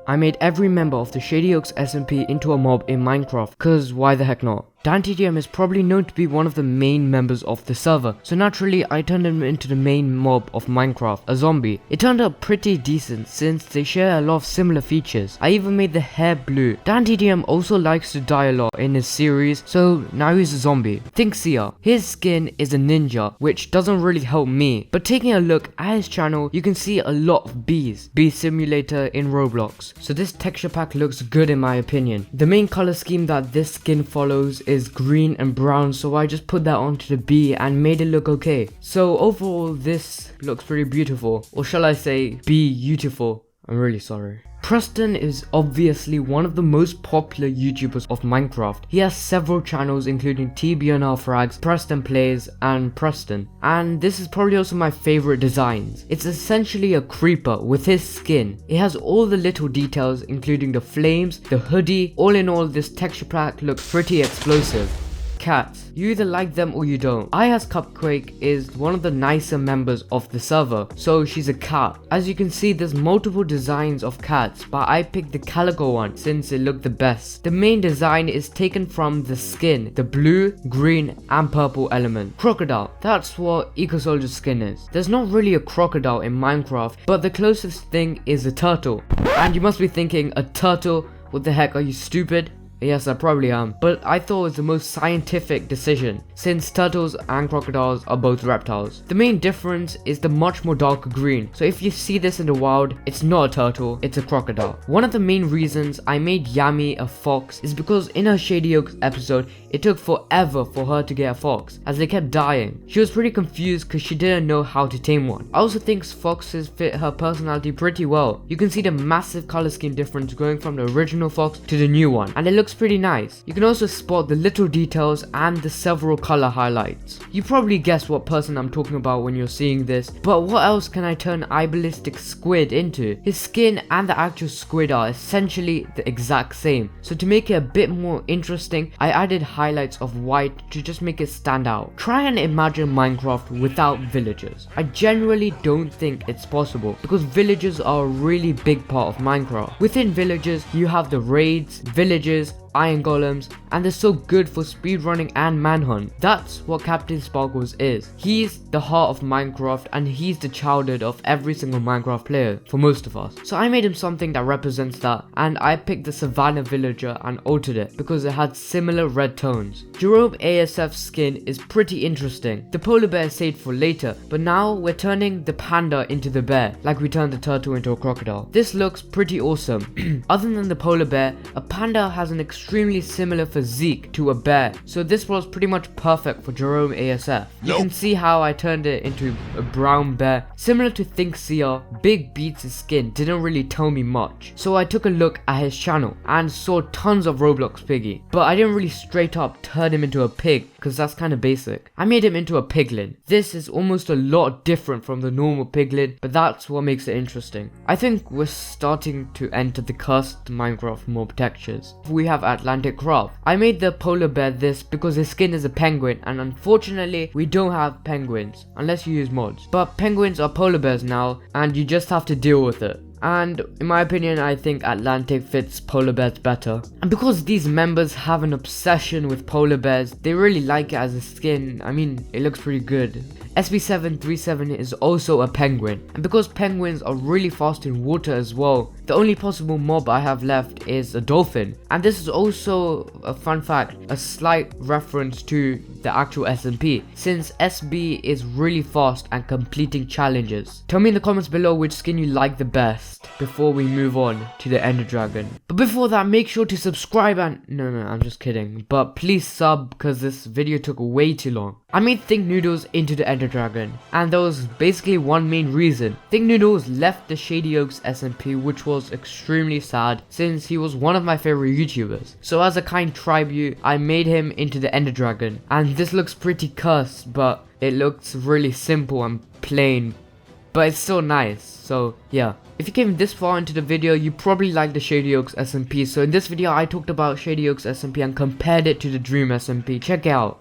I made every member of the Shady Oaks SMP into a mob in Minecraft, cause why the heck not? DanTDM is probably known to be one of the main members of the server, so naturally I turned him into the main mob of Minecraft, a zombie. It turned out pretty decent since they share a lot of similar features. I even made the hair blue. DanTDM also likes to die a lot in his series, so now he's a zombie. ThxCya, his skin is a ninja, which doesn't really help me, but taking a look at his channel, you can see a lot of bees. Bee simulator in Roblox, so this texture pack looks good in my opinion. The main color scheme that this skin follows is green and brown, so I just put that onto the bee and made it look okay. So overall this looks pretty beautiful, or shall I say beautiful. I'm really sorry. Preston is obviously one of the most popular YouTubers of Minecraft. He has several channels including TBNRFrags, Preston Plays, and Preston. And this is probably also my favorite designs. It's essentially a creeper with his skin. It has all the little details including the flames, the hoodie. All in all, this texture pack looks pretty explosive. Cats. You either like them or you don't. ihascupquake is one of the nicer members of the server, so she's a cat. As you can see, there's multiple designs of cats, but I picked the calico one since it looked the best. The main design is taken from the skin, the blue, green, and purple element. Crocodile. That's what Eco Soldier's skin is. There's not really a crocodile in Minecraft, but the closest thing is a turtle. And you must be thinking, a turtle? What the heck, are you stupid? Yes, I probably am, but I thought it was the most scientific decision, since turtles and crocodiles are both reptiles. The main difference is the much more darker green, so if you see this in the wild, it's not a turtle, it's a crocodile. One of the main reasons I made Yammy a fox is because in her Shady Oaks episode, it took forever for her to get a fox, as they kept dying. She was pretty confused because she didn't know how to tame one. I also think foxes fit her personality pretty well. You can see the massive color scheme difference going from the original fox to the new one, and it looks pretty nice. You can also spot the little details and the several color highlights. You probably guessed what person I'm talking about when you're seeing this, but what else can I turn iballisticsquid into? His skin and the actual squid are essentially the exact same, so to make it a bit more interesting, I added highlights of white to just make it stand out. Try and imagine Minecraft without villagers. I genuinely don't think it's possible, because villagers are a really big part of Minecraft. Within villagers, you have the raids, villages, iron golems, and they're so good for speedrunning and manhunt. That's what Captain Sparklez is. He's the heart of Minecraft, and he's the childhood of every single Minecraft player, for most of us. So I made him something that represents that, and I picked the Savannah villager and altered it because it had similar red tones. JeromeASF's skin is pretty interesting. The polar bear is saved for later, but now we're turning the panda into the bear, like we turned the turtle into a crocodile. This looks pretty awesome. Other than the polar bear, a panda has an extremely similar physique to a bear, so this was pretty much perfect for JeromeASF. You can see how I turned it into a brown bear. Similar to ThxCya, BigBeatz' skin didn't really tell me much, so I took a look at his channel and saw tons of Roblox piggy, but I didn't really straight up turn him into a pig because that's kind of basic. I made him into a piglin. This is almost a lot different from the normal piglin, but that's what makes it interesting. I think we're starting to enter the cursed Minecraft mob textures. We have TheAtlanticCraft. I made the polar bear this because his skin is a penguin, and unfortunately we don't have penguins unless you use mods. But penguins are polar bears now, and you just have to deal with it. And in my opinion, I think Atlantic fits polar bears better. And because these members have an obsession with polar bears, they really like it as a skin. I mean, it looks pretty good. SB737 is also a penguin, and because penguins are really fast in water as well, the only possible mob I have left is a dolphin. And this is also a fun fact, a slight reference to the actual SMP, since SB is really fast and completing challenges. Tell me in the comments below which skin you like the best before we move on to the Ender Dragon. But before that, make sure to subscribe and no, I'm just kidding, but please sub because this video took way too long. I made Think Noodles into the Ender Dragon, and there was basically one main reason. Think Noodles left the Shady Oaks SMP, which was extremely sad since he was one of my favorite YouTubers. So as a kind tribute, I made him into the Ender Dragon, and this looks pretty cursed, but it looks really simple and plain, but it's still nice. So yeah, if you came this far into the video, you probably like the Shady Oaks SMP. So in this video I talked about Shady Oaks SMP and compared it to the Dream SMP. Check it out.